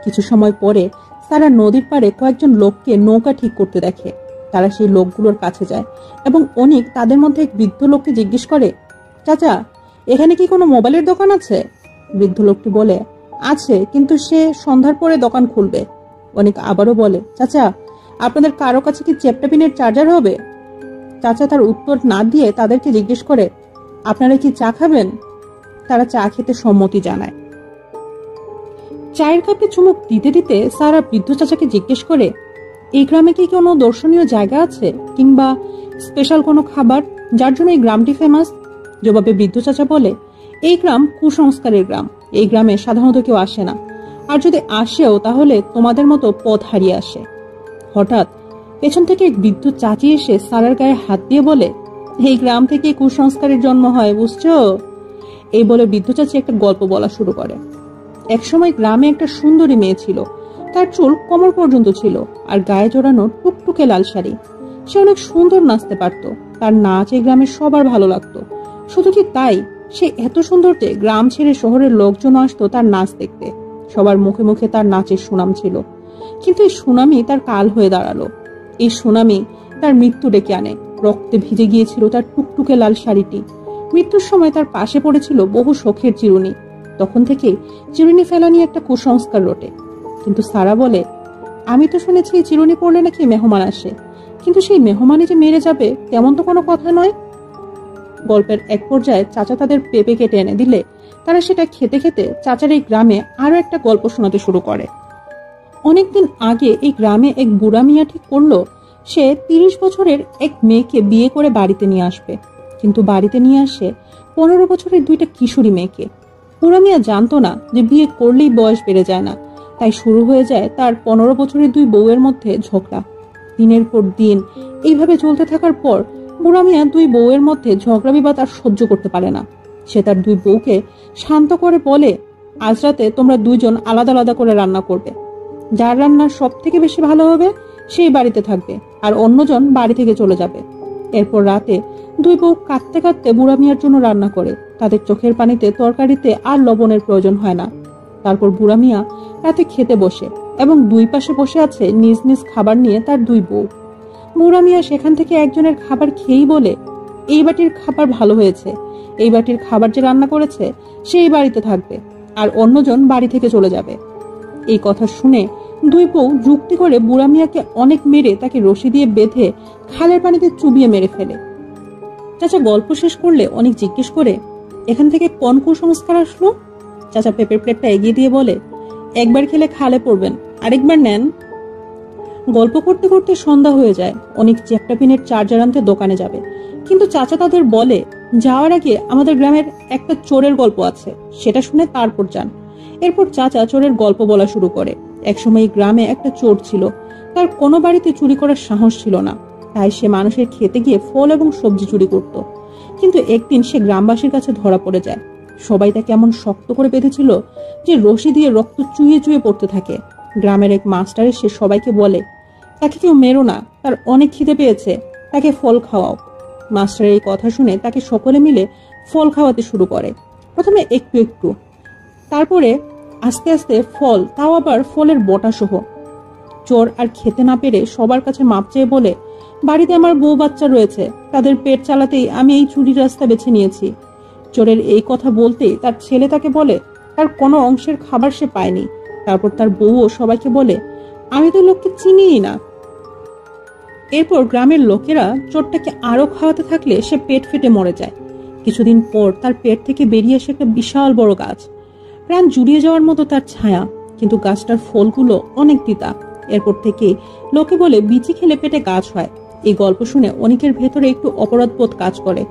কিছু সময় পরে সারা নদীর পাড়ে কয়েকজন লোককে নৌকা ঠিক করতে দেখে। তারা সেই লোকগুলোর কাছে যায় এবং অনিক তাদের মধ্যে এক বৃদ্ধ লোককে জিজ্ঞেস করে, চাচা, এখানে কি কোনো মোবাইলের দোকান আছে? বৃদ্ধ লোকটি বলে, আছে, কিন্তু সে সন্ধ্যার পরে দোকান খুলবে। অনিক আবারও বলে, চাচা, আপনাদের কারো কাছে কি চ্যাপটাপিনের চার্জার হবে? চাচা তার উত্তর না দিয়ে তাদেরকে জিজ্ঞেস করে, আপনারা কি চা খাবেন? তারা চা খেতে সম্মতি জানায়। চায়ের কাপে চুমুক দিতে দিতে সারা বৃদ্ধ চাচাকে জিজ্ঞেস করে, এই গ্রামে কি কোনো দর্শনীয় জায়গা আছে কিংবা স্পেশাল কোনো খাবার যার জন্য এই গ্রামটি ফেমাস? জবাবে বৃদ্ধ চাচা বলে, এই গ্রাম কুসংস্কারের গ্রাম। এই গ্রামে সাধারণত কেউ আসে না, আর যদি আসেও তাহলে তোমাদের মতো পথ হারিয়ে আসে। হঠাৎ পেছন থেকে এক বৃদ্ধ চাচি এসে সারার গায়ে হাত দিয়ে বলে, এই গ্রাম থেকে কুসংস্কারের জন্ম হয়, বুঝছো? এই বলে বৃদ্ধ চাচি একটা গল্প বলা শুরু করে। একসময় গ্রামে একটা সুন্দরী মেয়ে ছিল। তার চুল কোমর পর্যন্ত ছিল আর গায়ে জড়ানো টুকটুকে লাল শাড়ি। সে অনেক সুন্দর নাচতে পারত। তার নাচ এই গ্রামের সবার ভালো লাগতো। শুধু কি তাই, সে এত সুন্দর যে গ্রাম ছেড়ে শহরের লোকজন আসতো তার নাচ দেখতে। সবার মুখে মুখে তার নাচের সুনাম ছিল। কিন্তু এই সুনামই তার কাল হয়ে দাঁড়ালো। এই সুনামই তার মৃত্যু ডেকে আনে। রক্তে ভিজে গিয়েছিল তার টুকটুকে লাল শাড়িটি। মৃত্যুর সময় তার পাশে পড়েছিল বহু শোকের চিরুনি। তখন থেকেই চিরুনি ফেলা নিয়ে একটা কুসংস্কার রটে। কিন্তু সারা বলে, আমি তো শুনেছি চিরুনি পড়লে নাকি মেহমান আসে, কিন্তু সেই মেহমানই যে মেরে যাবে তেমন তো কোনো কথা নয়। গল্পের এক পর্যায়ে চাচা তাদের পেঁপে কেটে এনে দিলে তারা সেটা খেতে খেতে চাচার এই গ্রামে আরো একটা গল্প শোনাতে শুরু করে। অনেকদিন আগে এই গ্রামে এক বুড়া মিয়া ঠিক করলো সে 30 বছরের এক মেয়েকে বিয়ে করে বাড়িতে নিয়ে আসবে, কিন্তু বাড়িতে নিয়ে আসে 15 বছরের 2টা কিশোরী মেয়েকে। বুড়া মিয়া জানতো না যে বিয়ে করলেই বয়স বেড়ে যায় না, তাই শুরু হয়ে যায় তার 15 বছরের 2 বউয়ের মধ্যে ঝগড়া। দিনের পর দিন এইভাবে চলতে থাকার পর বুড়া মিয়া 2 বউয়ের মধ্যে ঝগড়া বিবাদ আর সহ্য করতে পারে না। সে তার 2 বউকে শান্ত করে বলে, আজ রাতে তোমরা 2জন আলাদা আলাদা করে রান্না করবে। যার রান্না সব থেকে বেশি ভালো হবে সেই বাড়িতে থাকবে, আর অন্যজন বাড়ি থেকে চলে যাবে। এরপর রাতে 2 বউ কাঁদতে কাঁদতে বুড়া মিয়ার জন্য রান্না করে। তাদের চোখের পানিতে তরকারিতে আর লবণের প্রয়োজন হয় না। তারপর বুড়া মিয়া রাতে খেতে বসে এবং 2 পাশে বসে আছে নিজ নিজ খাবার নিয়ে তার 2 বউ। বুড়া মিয়া সেখান থেকে একজনের খাবার খেয়েই বলে, এই বাটির খাবার ভালো হয়েছে, এই বাটির খাবার যে রান্না করেছে সেই বাড়িতে থাকবে, আর অন্যজন বাড়ি থেকে চলে যাবে। এই কথা শুনে 2 বউ যুক্তি করে বুড়া মিয়াকে অনেক মেরে তাকে রশি দিয়ে বেঁধে খালের পানিতে চুবিয়ে মেরে ফেলে। চাচা গল্প শেষ করলে অনেক জিজ্ঞেস করে, এখান থেকে কোন কুসংস্কার আসলো? চাচা পেঁপের প্লেটটা এগিয়ে দিয়ে বলে, একবার খেলে খালে পড়বেন, আরেকবার নেন। গল্প করতে করতে সন্ধ্যা হয়ে যায়। অনেক চ্যাপটাপিনের চার্জার আনতে দোকানে যাবে, কিন্তু চাচা তাদের বলে, যাওয়ার আগে আমাদের গ্রামের একটা চোরের গল্প আছে, সেটা শুনে তারপর যান। এরপর চাচা চোরের গল্প বলা শুরু করে। একসময় গ্রামে একটা চোর ছিল। তার কোনো বাড়িতে চুরি করার সাহস ছিল না, তাই সে মানুষের খেতে গিয়ে ফল এবং সবজি চুরি করত। কিন্তু একদিন সে গ্রামবাসীর কাছে ধরা পড়ে যায়। সবাই তাকে এমন শক্ত করে বেঁধেছিল যে রশি দিয়ে রক্ত চুইয়ে চুইয়ে পড়তে থাকে। গ্রামের এক মাস্টার এসে সবাইকে বলে, তাকে কেউ মেরো না, তার অনেক খিদে পেয়েছে, তাকে ফল খাওয়াও। মাস্টারের এই কথা শুনে তাকে সকলে মিলে ফল খাওয়াতে শুরু করে। প্রথমে একটু একটু, তারপরে আস্তে আস্তে ফল, তাও আবার ফলের বটা সহ। চোর আর খেতে না পেরে সবার কাছে মাপ চেয়ে বলে, বাড়িতে আমার বউ বাচ্চা রয়েছে, তাদের পেট চালাতেই আমি এই চুরির রাস্তা বেছে নিয়েছি। চোরের এই কথা বলতেই তার ছেলে তাকে বলে তার কোনো অংশের খাবার সে পায়নি। তারপর তার বউও সবাইকে বলে আমি তো লোককে চিনিই না। এরপর গ্রামের লোকেরা চোরটাকে আরো খাওয়াতে থাকলে সে পেট ফেটে মরে যায়। কিছুদিন পর তার পেট থেকে বেরিয়ে আসে একটা বিশাল বড় গাছ, প্রাণ জুড়িয়ে যাওয়ার মতো তার ছায়া, কিন্তু গাছটার ফলগুলো অনেক তিতা। এরপর থেকে লোকে বলে বিচি খেলে পেটে গাছ হয়। এই গল্প শুনে অনেকের ভেতরে একটু অপরাধবোধ কাজ করে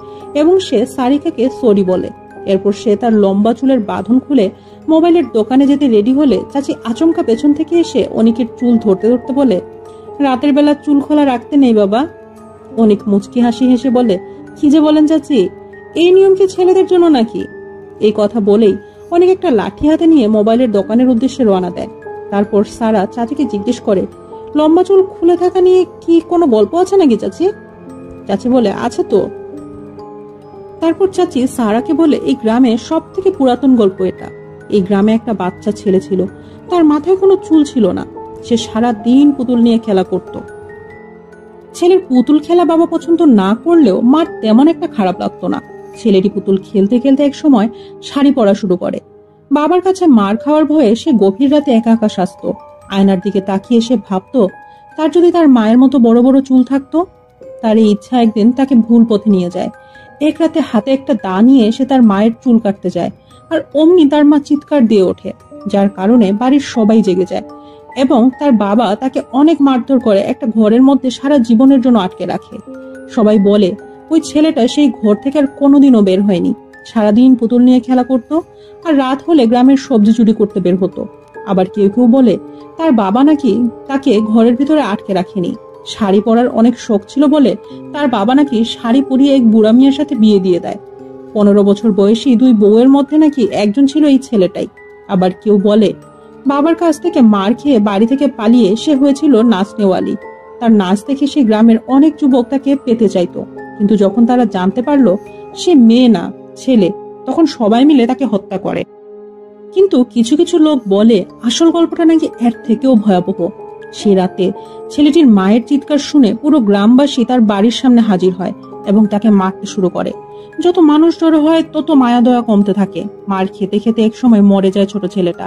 এবং সে সারিকাকে সরি বলে। এরপর সে তার লম্বা চুলের বাঁধন খুলে মোবাইলের দোকানে যেতে রেডি হলে চাচি আচমকা পেছন থেকে এসে অনেকের চুল ধরতে ধরতে বলে রাতের বেলা চুল খোলা রাখতে নেই বাবা। অনেক মুচকি হাসি হেসে বলে কি যে বলেন চাচি, এই নিয়ম কি ছেলেদের জন্য নাকি? এই কথা বলেই অনেক একটা লাঠি হাতে নিয়ে মোবাইলের দোকানের উদ্দেশ্যে রওনা দেয়। তারপর সারা চাচিকে জিজ্ঞেস করে লম্বা চুল খুলে থাকা নিয়ে কি কোনো গল্প আছে নাকি চাচি? চাচি বলে আছে তো। তারপর চাচি সারাকে বলে এই গ্রামে সব থেকে পুরাতন গল্প এটা। এই গ্রামে একটা বাচ্চা ছেলে ছিল, তার মাথায় কোনো চুল ছিল না। সে সারা দিন পুতুল নিয়ে খেলা করত। ছেলের পুতুল খেলা বাবা পছন্দ না করলেও মার তেমন একটা খারাপ লাগতো না। ছেলেটি পুতুল খেলতে খেলতে এক সময় শাড়ি পরা শুরু করে। বাবার কাছে মার খাওয়ার ভয়ে সে গভীর রাতে একা একা সাজত। আয়নার দিকে তাকিয়ে সে ভাবতো তার যদি তার মায়ের মতো বড় বড় চুল থাকতো। তার এই ইচ্ছা একদিন তাকে ভুল পথে নিয়ে যায়। এক রাতে হাতে একটা দা নিয়ে সে তার মায়ের চুল কাটতে যায়, আর অমনি তার মা চিৎকার দিয়ে ওঠে, যার কারণে বাড়ির সবাই জেগে যায় এবং তার বাবা তাকে অনেক মারধর করে একটা ঘরের মধ্যে সারা জীবনের জন্য আটকে রাখে। সবাই বলে ওই ছেলেটা সেই ঘর থেকে আর কোনোদিনও বের হয়নি। সারাদিন পুতুল নিয়ে খেলা করত আর রাত হলে গ্রামের সবজি চুরি করতে বের হতো। আবার কেউ কেউ বলে তার বাবা নাকি তাকে ঘরের ভিতরে আটকে রাখেনি, শাড়ি পরার অনেক শখ ছিল বলে তার বাবা নাকি শাড়ি পরিয়ে এক বুড়া মেয়ের সাথে বিয়ে দিয়ে দেয়। 15 বছর বয়সী 2 বউয়ের মধ্যে নাকি একজন ছিল এই ছেলেটাই। আবার কেউ বলে বাবার কাছ থেকে মার খেয়ে বাড়ি থেকে পালিয়ে সে হয়েছিল নাচনেওয়ালি। তার নাচ দেখে সে গ্রামের অনেক যুবক তাকে পেতে চাইতো, কিন্তু যখন তারা জানতে পারলো সে মেয়ে না ছেলে, তখন সবাই মিলে তাকে হত্যা করে। কিন্তু কিছু কিছু লোক বলে আসল গল্পটা নাকি এর থেকেও ভয়াবহ। সে রাতে ছেলেটির মায়ের চিৎকার শুনে পুরো গ্রামবাসী তার বাড়ির সামনে হাজির হয় এবং তাকে মারতে শুরু করে। যত মানুষ জড়ো হয় তত মায়া দয়া কমতে থাকে। মার খেতে খেতে এক সময় মরে যায় ছোট ছেলেটা।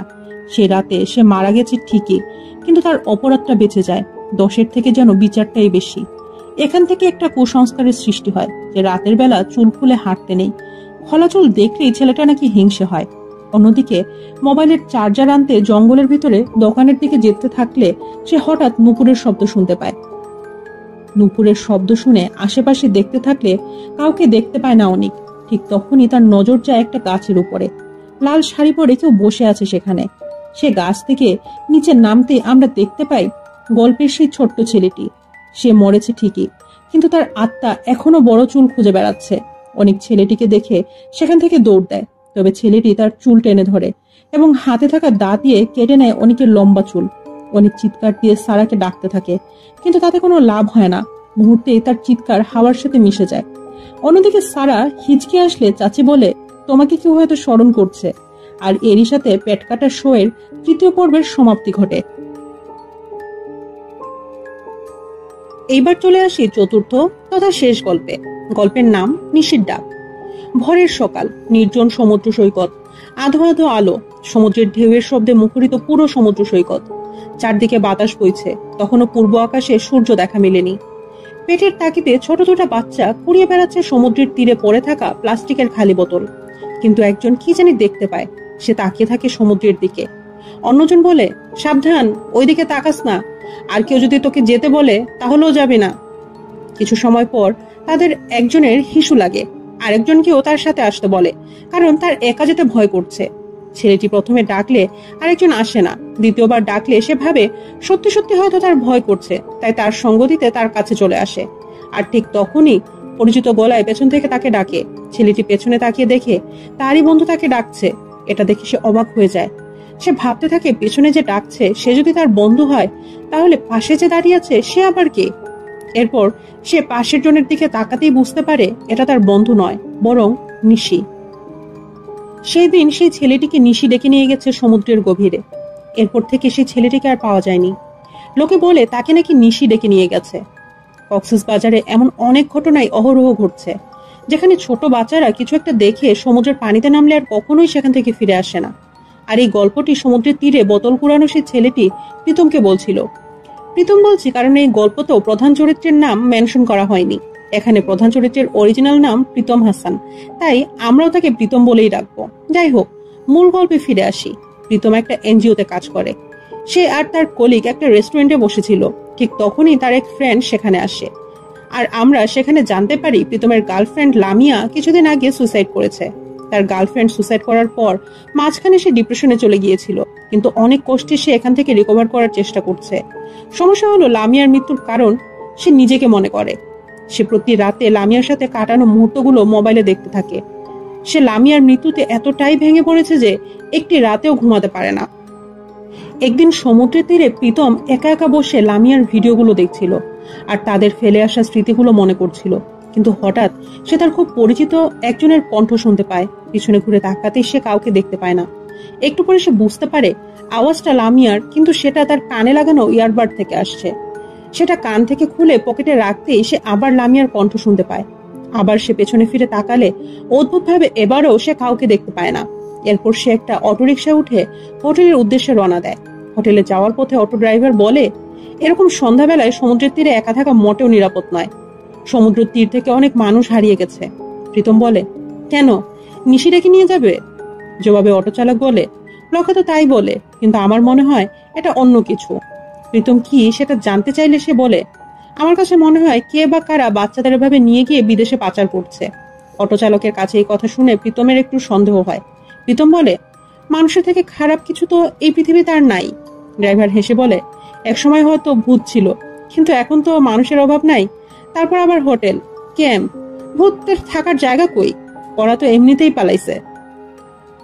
সে রাতে সে মারা গেছে ঠিকই, কিন্তু তার অপরাধটা বেঁচে যায়। 10-এর থেকে যেন বিচারটাই বেশি। এখান থেকে একটা কুসংস্কারের সৃষ্টি হয় যে রাতের বেলা চুল খুলে হাঁটতে নেই। খোলা চুল দেখলেই ছেলেটা নাকি হিংসে হয়। অন্যদিকে মোবাইলের চার্জার আনতে জঙ্গলের ভিতরে দোকানের দিকে যেতে থাকলে সে হঠাৎ নুপুরের শব্দ শুনতে পায়। নুপুরের শব্দ শুনে আশেপাশে দেখতে থাকলে কাউকে দেখতে পায় না অনেক। ঠিক তখনই তার নজর যায় একটা গাছের উপরে। লাল শাড়ি পরে কেউ বসে আছে সেখানে। সে গাছ থেকে নিচে নামতে আমরা দেখতে পাই গল্পের সেই ছোট্ট ছেলেটি। সে মরেছে ঠিকই, কিন্তু তার আত্মা এখনো বড় চুল খুঁজে বেড়াচ্ছে। অনেক ছেলেটিকে দেখে সেখান থেকে দৌড় দেয়, তবে ছেলেটি তার চুল টেনে ধরে এবং হাতে থাকা দা দিয়ে কেটে নেয় অনেকের লম্বা চুল। অনেক চিৎকার দিয়ে সারাকে ডাকতে থাকে, কিন্তু তাতে কোনো লাভ হয় না। মুহূর্তেই তার চিৎকার হাওয়ার সাথে মিশে যায়। অন্যদিকে সারা হিচকে আসলে চাচি বলে তোমাকে কেউ হয়তো স্মরণ করছে, আর এরই সাথে পেট কাটা শোয়ের 3য় পর্বের সমাপ্তি ঘটে। এইবার চলে আসি 4র্থ তথা শেষ গল্পে। গল্পের নাম নিশির ডাক। ভোরের সকাল, নির্জন সমুদ্র সৈকত, আধো আধো আলো, সমুদ্রের ঢেউয়ের শব্দে মুখরিত পুরো সমুদ্র সৈকত। চারদিকে বাতাস বইছে, তখনও পূর্ব আকাশে সূর্য দেখা মেলেনি। পেটের তাগিদে ছোট ছোট বাচ্চা কুড়িয়ে বেড়াচ্ছে সমুদ্রের তীরে পড়ে থাকা প্লাস্টিকের খালি বোতল। কিন্তু একজন কি জানি দেখতে পায়, সে তাকিয়ে থাকে সমুদ্রের দিকে। অন্যজন বলে সাবধান, ওইদিকে তাকাস না, আর কেউ যদি তোকে যেতে বলে তাহলেও যাবে না। কিছু সময় পর তাদের একজনের হিসু লাগে, আরেকজনকেও তার সাথে আসতে বলে, কারণ তার একা যেতে ভয় করছে। ছেলেটি প্রথমে ডাকলে আরেকজন আসে না, দ্বিতীয়বার ডাকলে সে ভাবে সত্যি সত্যি হয়তো তার ভয় করছে, তাই তার সঙ্গ দিতে তার কাছে চলে আসে। আর ঠিক তখনই পরিচিত গলায় পেছন থেকে তাকে ডাকে। ছেলেটি পেছনে তাকিয়ে দেখে তারই বন্ধু তাকে ডাকছে। এটা দেখে সে অবাক হয়ে যায়। সে ভাবতে থাকে পেছনে যে ডাকছে সে যদি তার বন্ধু হয়, তাহলে পাশে যে দাঁড়িয়ে আছে সে আবার কে? এরপর সে পাশের জনের দিকে তাকাতেই বুঝতে পারে এটা তার বন্ধু নয়, বরং নিশি। সেই দিন সেই ছেলেটিকে নিশি ডেকে নিয়ে গেছে সমুদ্রের গভীরে। এরপর থেকে সেই ছেলেটিকে আর পাওয়া যায়নি। লোকে বলে তাকে নাকি নিশি ডেকে নিয়ে গেছে। কক্সবাজারে এমন অনেক ঘটনাই অহরহ ঘটছে, যেখানে ছোট বাচ্চারা কিছু একটা দেখে সমুদ্রের পানিতে নামলে আর কখনোই সেখান থেকে ফিরে আসে না। আর এই গল্পটি সমুদ্রের তীরে বোতল কুড়ানো সেই ছেলেটি প্রীতমকে বলছিল। প্রীতম বলছি কারণ এই গল্পতেও প্রধান চরিত্রের নাম মেনশন করা হয়নি। এখানে প্রধান চরিত্রের অরিজিনাল নাম প্রীতম হাসান, তাই আমরাও তাকে প্রীতম বলেই রাখবো। যাই হোক, মূল গল্পে ফিরে আসি। প্রীতম একটা এনজিওতে কাজ করে। সে আর তার কলিগ একটা রেস্টুরেন্টে বসেছিল। ঠিক তখনই তার এক ফ্রেন্ড সেখানে আসে, আর আমরা সেখানে জানতে পারি প্রীতমের গার্লফ্রেন্ড লামিয়া কিছুদিন আগে সুসাইড করেছে। তার গার্লফ্রেন্ড সুসাইড করার পর মাঝখানে সে ডিপ্রেশনে চলে গিয়েছিল, কিন্তু অনেক কষ্টে সে এখান থেকে রিকভার করার চেষ্টা করছে। সমস্যা হলো লামিয়ার মৃত্যুর কারণ সে নিজেকে মনে করে। সে প্রতি রাতে লামিয়ার সাথে কাটানো মুহূর্তগুলো মোবাইলে দেখতে থাকে। সে লামিয়ার মৃত্যুতে এতটাই ভেঙে পড়েছে যে একটি রাতেও ঘুমাতে পারে না। একদিন সমুদ্রের তীরে প্রীতম একা একা বসে লামিয়ার ভিডিওগুলো দেখছিল আর তাদের ফেলে আসা স্মৃতিগুলো মনে করছিল। কিন্তু হঠাৎ সে তার খুব পরিচিত একজনের কণ্ঠ শুনতে পায়। পিছনে ঘুরে তাকাতেই সে কাউকে দেখতে পায় না। একটু পরে সে বুঝতে পারে আওয়াজটা লামিয়ার, কিন্তু সেটা তার কানে লাগানো ইয়ারবাড থেকে আসছে। সেটা কান থেকে খুলে পকেটে রাখতেই সে আবার লামিয়ার কণ্ঠ শুনতে পায়। আবার সে পেছনে ফিরে তাকালে অদ্ভুতভাবে এবারও সে কাউকে দেখতে পায় না। এরপর সে একটা অটোরিকশা উঠে হোটেলের উদ্দেশ্যে রওনা দেয়। হোটেলে যাওয়ার পথে অটো ড্রাইভার বলে, এরকম সন্ধ্যাবেলায় সমুদ্রের তীরে একা থাকা মোটেও নিরাপদ নয়। সমুদ্রের তীর থেকে অনেক মানুষ হারিয়ে গেছে। প্রীতম বলে, কেন, নিশি ডেকে নিয়ে যাবে? জবাবে অটো চালক বলে, লোকে তো তাই বলে, কিন্তু আমার মনে হয় এটা অন্য কিছু। প্রীতম কি সেটা জানতে চাইলে সে বলে, আমার কাছে মনে হয় কে বা কারা বাচ্চাদের এভাবে নিয়ে গিয়ে বিদেশে পাচার করছে। অটো চালকের কাছে এই কথা শুনে প্রীতমের একটু সন্দেহ হয়। প্রীতম বলে, মানুষের থেকে খারাপ কিছু তো এই পৃথিবীতে আর নাই। ড্রাইভার হেসে বলে, একসময় হয়তো ভূত ছিল, কিন্তু এখন তো মানুষের অভাব নাই। তারপর আবার হোটেল, ক্যাম্প, ভূতের থাকার জায়গা কই? ওরা তো এমনিতেই পালাইছে।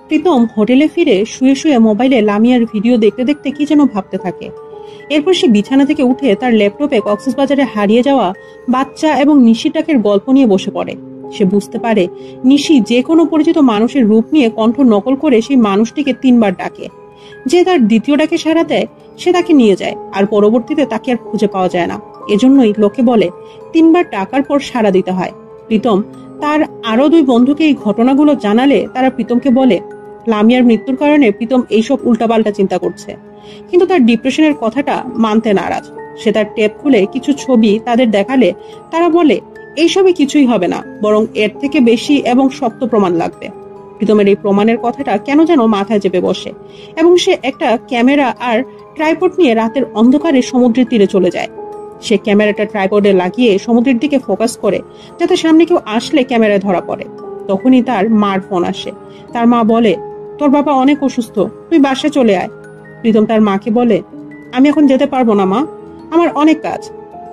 প্রীতম হোটেলে ফিরে শুয়ে শুয়ে মোবাইলে লামিয়ার ভিডিও দেখতে দেখতে কি যেন ভাবতে থাকে। এরপর সে বিছানা থেকে উঠে তার ল্যাপটপে কক্সবাজারে হারিয়ে যাওয়া বাচ্চা এবং নিশি ডাকের গল্প নিয়ে বসে পড়ে। সে বুঝতে পারে নিশি যে কোনো পরিচিত মানুষের রূপ নিয়ে কণ্ঠ নকল করে সেই মানুষটিকে 3 বার ডাকে। যে তার দ্বিতীয় ডাকে সাড়া দেয় সে তাকে নিয়ে যায়, আর পরবর্তীতে তাকে আর খুঁজে পাওয়া যায় না। এজন্যই লোকে বলে 3 বার ডাকার পর সাড়া দিতে হয়। প্রীতম তার আরো 2 বন্ধুকে এই ঘটনাগুলো জানালে তারা প্রীতমকে বলে, লামিয়ার মৃত্যুর কারণে প্রীতম এইসব উল্টাপাল্টা চিন্তা করছে, কিন্তু তার ডিপ্রেশনের কথাটা মানতে নারাজ। সে তার টেপ খুলে কিছু ছবি তাদের দেখালে তারা বলে, এইসবে কিছুই হবে না, বরং এর থেকে বেশি এবং শক্ত প্রমাণ লাগবে। প্রীতমের এই প্রমাণের কথাটা কেন যেন মাথায় চেপে বসে এবং সে একটা ক্যামেরা আর ট্রাইপড নিয়ে রাতের অন্ধকারে সমুদ্রের তীরে চলে যায়। সে ক্যামেরাটা ট্রাইপডে লাগিয়ে সমুদ্রের দিকে ফোকাস করে, যাতে সামনে কেউ আসলে ক্যামেরায় ধরা পড়ে। তখনই তার মার ফোন আসে। তার মা বলে, তোর বাবা অনেক অসুস্থ, তুই বাসায় চলে আয়। প্রীতম তার মাকে বলে, আমি এখন যেতে পারবো না মা, আমার অনেক কাজ।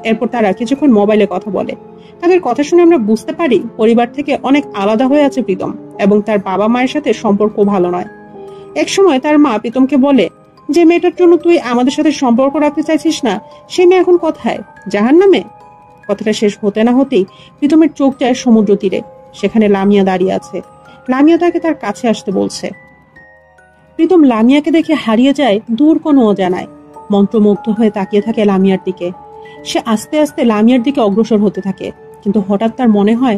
এরপর তারা কিছুক্ষণ মোবাইলে কথা বলে। তাদের কথা শুনে আমরা বুঝতে পারি পরিবার থেকে অনেক আলাদা হয়ে আছে প্রীতম, এবং তার বাবা মায়ের সাথে সম্পর্ক ভালো নয়। এক সময় তার মা প্রীতমকে বলে, যে মেয়েটার জন্য তুই আমাদের সাথে সম্পর্ক রাখতে চাইছিস না, সে মেয়ে এখন কোথায়? জাহান্নামে? কথাটা শেষ হতে না হতেই প্রীতমের চোখ যায় সমুদ্র তীরে। সেখানে লামিয়া দাঁড়িয়ে আছে। লামিয়া তাকে তার কাছে আসতে বলছে। প্রীতম লামিয়াকে দেখে হারিয়ে যায় দূর কোনো অজানায়। মন্ত্রমুগ্ধ হয়ে তাকিয়ে থাকে লামিয়ার দিকে। সে আস্তে আস্তে লামিয়ার দিকে অগ্রসর হতে থাকে, কিন্তু হঠাৎ তার মনে হয়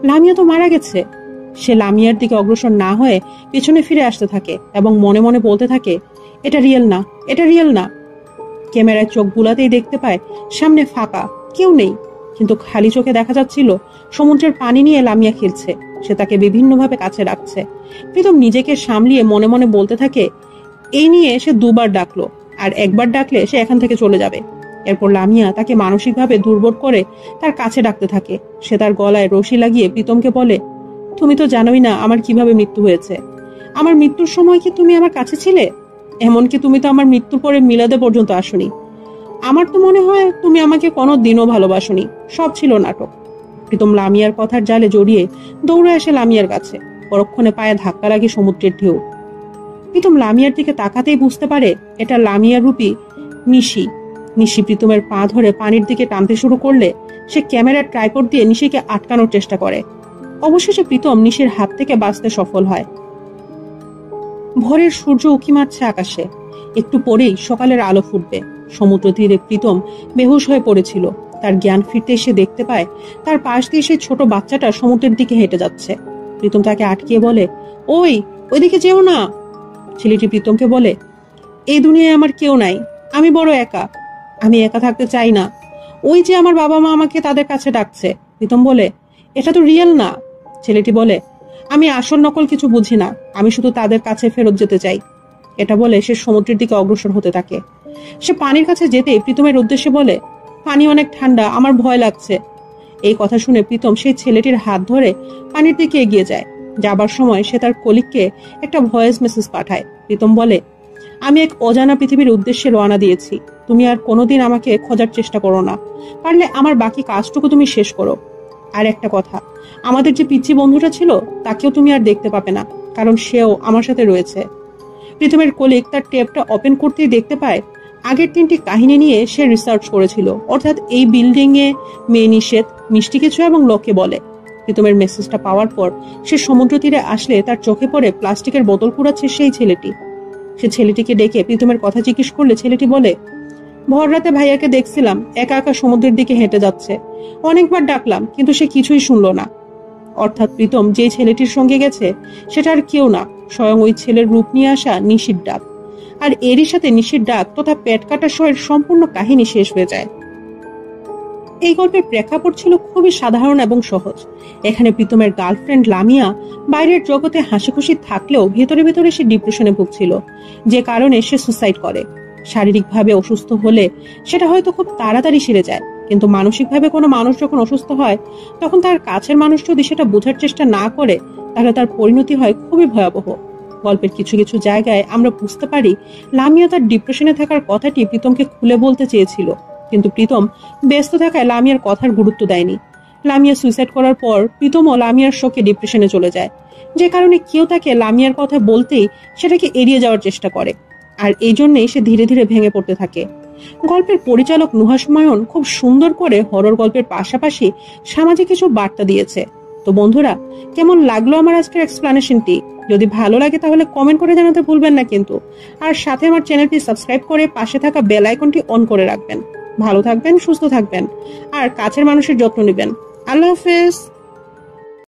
লামিয়া তো মারা গেছে। সে লামিয়ার দিকে অগ্রসর না হয়ে পেছনে ফিরে আসতে থাকে এবং মনে মনে বলতে থাকে, এটা রিয়েল না, এটা রিয়েল না। ক্যামেরায় চোখ বুলাতেই দেখতে পায় সামনে ফাঁকা, কেউ নেই, কিন্তু খালি চোখে দেখা যাচ্ছিল সমুদ্রের পানি নিয়ে লামিয়া খেলছে। সে তাকে বিভিন্নভাবে কাছে রাখছে। প্রীতম নিজেকে সামলিয়ে মনে মনে বলতে থাকে, এই নিয়ে সে 2 বার ডাকলো, আর একবার ডাকলে সে এখান থেকে চলে যাবে। এরপর লামিয়া তাকে মানসিকভাবে দুর্বল করে তার কাছে ডাকতে থাকে। সে তার গলায় রশি লাগিয়ে প্রীতমকে বলে, তুমি তো জানোই না আমার কিভাবে মৃত্যু হয়েছে। আমার মৃত্যুর সময় কি তুমি আমার কাছে ছিলে? এমনকি তুমি তো আমার মৃত্যুর পরে মিলাদে পর্যন্ত আসনি। আমার তো মনে হয় তুমি আমাকে কোনো দিনও ভালোবাসনি, সব ছিল নাটক। প্রীতম লামিয়ার কথার জালে জড়িয়ে দৌড়ে আসে লামিয়ার কাছে। পরক্ষণে পায়ে ধাক্কা লাগে সমুদ্রের ঢেউ। প্রীতম লামিয়ার দিকে তাকাতেই বুঝতে পারে এটা লামিয়ার রূপী নিশি। নিশি প্রীতমের পা ধরে পানির দিকে টানতে শুরু করলে সে ক্যামেরার ট্রাইপড দিয়ে নিশিকে আটকানোর চেষ্টা করে। অবশেষে প্রীতম নিশির হাত থেকে বাঁচতে সফল হয়। ভোরের সূর্য উঁকি মারছে আকাশে। একটু পরেই সকালের আলো ফুটবে। সমুদ্র তীরে প্রীতম বেহুশ হয়ে পড়েছিল। তার জ্ঞান ফিরতে এসে দেখতে পায় তার পাশ দিয়ে সেই ছোট বাচ্চাটা সমুদ্রের দিকে হেঁটে যাচ্ছে। প্রীতম তাকে আটকিয়ে বলে, ওইদিকে যেও না। ছেলেটি প্রীতমকে বলে, এই দুনিয়ায় আমার কেউ নাই, আমি বড় একা, আমি একা থাকতে চাই না। ওই যে আমার বাবা মা আমাকে তাদের কাছে ডাকছে। প্রীতম বলে, এটা তো রিয়েল না। ছেলেটি বলে, আমি আসল নকল কিছু বুঝি না, আমি শুধু তাদের কাছে ফেরত যেতে চাই। এটা বলে সে সমুদ্রের দিকে অগ্রসর হতে থাকে। সে পানির কাছে যেতে প্রীতমের উদ্দেশ্যে বলে, পানি অনেক ঠান্ডা, আমার ভয় লাগছে। এই কথা শুনে প্রীতম সেই ছেলেটির হাত ধরে পানির দিকে এগিয়ে যায়। যাবার সময় সে তার কলিগকে একটা ভয়েস মেসেজ পাঠায়। প্রীতম বলে, আমি এক অজানা পৃথিবীর উদ্দেশ্যে রওনা দিয়েছি, তুমি আর কোনোদিন আমাকে খোঁজার চেষ্টা করো না, পারলে আমার বাকি কাজটুকু তুমি শেষ করো। আর একটা কথা, আমাদের যে পিচ্চি বন্ধুটা ছিল তাকেও তুমি আর দেখতে পাবে না, কারণ সেও আমার সাথে রয়েছে। প্রীতমের কলিগ তার টেপটা ওপেন করতেই দেখতে পায় আগের 3টি কাহিনী নিয়ে সে রিসার্চ করেছিল, অর্থাৎ এই বিল্ডিং এ মেয়ে নিষেধ, মিষ্টি কিছু এবং লোকে বলে। প্রীতমের মেসেজটা পাওয়ার পর সে সমুদ্র তীরে আসলে তার চোখে পড়ে প্লাস্টিকের বোতল কুড়াচ্ছে সেই ছেলেটি। সে ছেলেটিকে ডেকে প্রীতমের কথা জিজ্ঞেস করলে ছেলেটি বলে, ভোর রাতে ভাইয়াকে দেখছিলাম একা একা সমুদ্রের দিকে হেঁটে যাচ্ছে, অনেকবার ডাকলাম কিন্তু সে কিছুই শুনলো না। অর্থাৎ প্রীতম যে ছেলেটির সঙ্গে গেছে সেটা আর কেউ না, স্বয়ং ওই ছেলের রূপ নিয়ে আসা নিশির ডাক। আর এরই সাথে নিশির ডাক তথা পেট কাটা শোয়ের সম্পূর্ণ কাহিনী শেষ হয়ে যায়। এই গল্পের প্রেক্ষাপট ছিল খুবই সাধারণ এবং সহজ। এখানে প্রীতমের গার্লফ্রেন্ড লামিয়া বাইরের জগতে হাসি খুশি থাকলেও ভেতরে ভেতরে সে ডিপ্রেশনে ভুগছিল, যে কারণে সে সুসাইড করে। শারীরিকভাবে অসুস্থ হলে সেটা হয়তো খুব তাড়াতাড়ি সেরে যায়, কিন্তু মানসিকভাবে কোনো মানুষ যখন অসুস্থ হয় তখন তার কাছের মানুষ যদি সেটা বোঝার চেষ্টা না করে তাহলে তার পরিণতি হয় খুবই ভয়াবহ। গল্পের কিছু কিছু জায়গায় আমরা বুঝতে পারি লামিয়া তার ডিপ্রেশনে থাকার কথাটি প্রীতমকে খুলে বলতে চেয়েছিল, কিন্তু প্রীতম ব্যস্ত থাকায় লামিয়ার কথার গুরুত্ব দেয়নি। লামিয়া সুইসাইড করার পর প্রীতমও লামিয়ার শোকে ডিপ্রেশনে চলে যায়, যে কারণে কেউ তাকে লামিয়ার কথা বলতেই সেটাকে এড়িয়ে যাওয়ার চেষ্টা করে, আর এই জন্যই সে ধীরে ধীরে ভেঙে পড়তে থাকে। গল্পের পরিচালক নুহাস মায়ন খুব সুন্দর করে হরর গল্পের পাশাপাশি সামাজিক কিছু বার্তা দিয়েছে। তো বন্ধুরা, কেমন লাগলো আমার আজকের এক্সপ্লানেশনটি? যদি ভালো লাগে তাহলে কমেন্ট করে জানাতে ভুলবেন না কিন্তু। আর সাথে আমার চ্যানেলটি সাবস্ক্রাইব করে পাশে থাকা বেল আইকনটি অন করে রাখবেন। ভালো থাকবেন, সুস্থ থাকবেন, আর কাছের মানুষের যত্ন নেবেন। আল্লাহ হাফেজ।